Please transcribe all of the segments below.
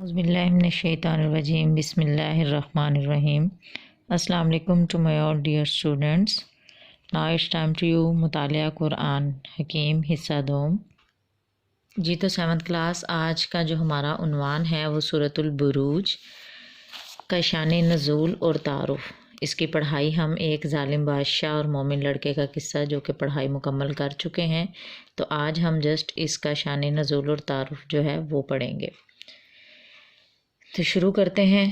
اعوذ باللہ من الشیطان الرجیم بسم اللہ الرحمن الرحیم۔ السلام علیکم to my all dear students. Now it's time to you مطالعہ قرآن حکیم حصہ دوم۔ جی تو 7th کلاس آج کا جو ہمارا عنوان ہے وہ سورۃ البروج کا شان نزول اور تعارف۔ اس کی پڑھائی ہم ایک ظالم بادشاہ اور مومن لڑکے کا قصہ جو کہ پڑھائی مکمل کر چکے ہیں، تو آج ہم جسٹ اس کا شان نزول اور تعارف جو ہے وہ پڑھیں گے۔ تو شروع کرتے ہیں۔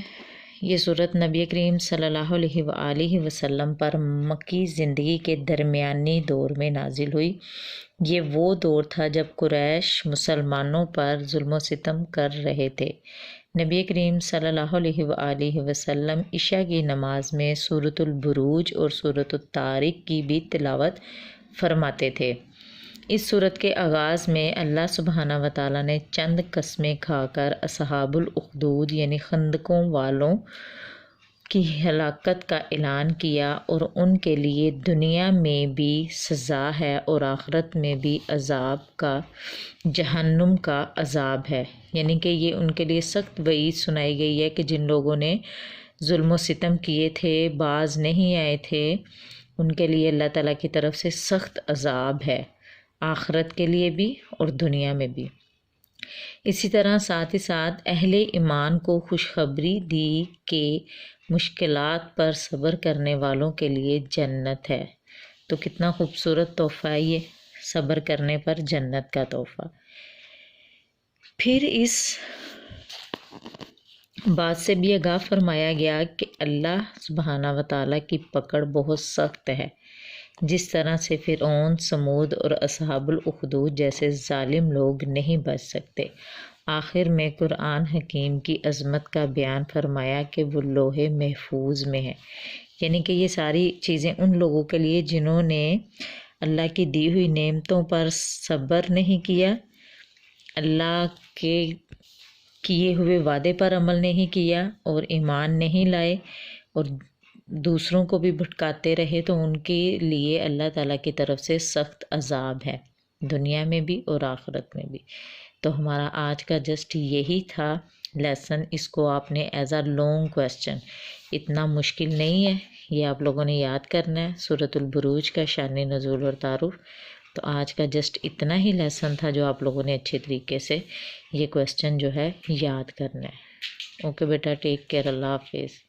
یہ صورت نبی کریم صلی اللہ علیہ وآلہ وسلم پر مکی زندگی کے درمیانی دور میں نازل ہوئی۔ یہ وہ دور تھا جب قریش مسلمانوں پر ظلم و ستم کر رہے تھے۔ نبی کریم صلی اللہ علیہ وآلہ وسلم عشاء کی نماز میں سورۃ البروج اور سورۃ الطارق کی بھی تلاوت فرماتے تھے۔ اس صورت کے آغاز میں اللہ سبحانہ وتعالیٰ نے چند قسمیں کھا کر اصحاب الاخدود یعنی خندقوں والوں کی ہلاکت کا اعلان کیا اور ان کے لیے دنیا میں بھی سزا ہے اور آخرت میں بھی عذاب کا جہنم کا عذاب ہے، یعنی کہ یہ ان کے لیے سخت وعید سنائی گئی ہے کہ جن لوگوں نے ظلم و ستم کیے تھے، باز نہیں آئے تھے، ان کے لیے اللہ تعالیٰ کی طرف سے سخت عذاب ہے، آخرت کے لیے بھی اور دنیا میں بھی۔ اسی طرح ساتھ ہی ساتھ اہل ایمان کو خوشخبری دی کہ مشکلات پر صبر کرنے والوں کے لیے جنت ہے۔ تو کتنا خوبصورت تحفہ ہے یہ، صبر کرنے پر جنت کا تحفہ۔ پھر اس بات سے بھی آگاہ فرمایا گیا کہ اللہ سبحانہ وتعالیٰ کی پکڑ بہت سخت ہے، جس طرح سے فرعون، سمود اور اصحاب الاخدود جیسے ظالم لوگ نہیں بچ سکتے۔ آخر میں قرآن حکیم کی عظمت کا بیان فرمایا کہ وہ لوح محفوظ میں ہے، یعنی کہ یہ ساری چیزیں ان لوگوں کے لیے جنہوں نے اللہ کی دی ہوئی نعمتوں پر صبر نہیں کیا، اللہ کے کیے ہوئے وعدے پر عمل نہیں کیا اور ایمان نہیں لائے اور دوسروں کو بھی بھٹکاتے رہے، تو ان کے لیے اللہ تعالیٰ کی طرف سے سخت عذاب ہے، دنیا میں بھی اور آخرت میں بھی۔ تو ہمارا آج کا جسٹ یہی تھا لیسن۔ اس کو آپ نے ایز اے لانگ کویسچن، اتنا مشکل نہیں ہے، یہ آپ لوگوں نے یاد کرنا ہے، سورۃ البروج کا شان نزول اور تعارف۔ تو آج کا جسٹ اتنا ہی لیسن تھا جو آپ لوگوں نے اچھے طریقے سے یہ کویسچن جو ہے یاد کرنا ہے۔ اوکے بیٹا، ٹیک کیئر، اللہ حافظ۔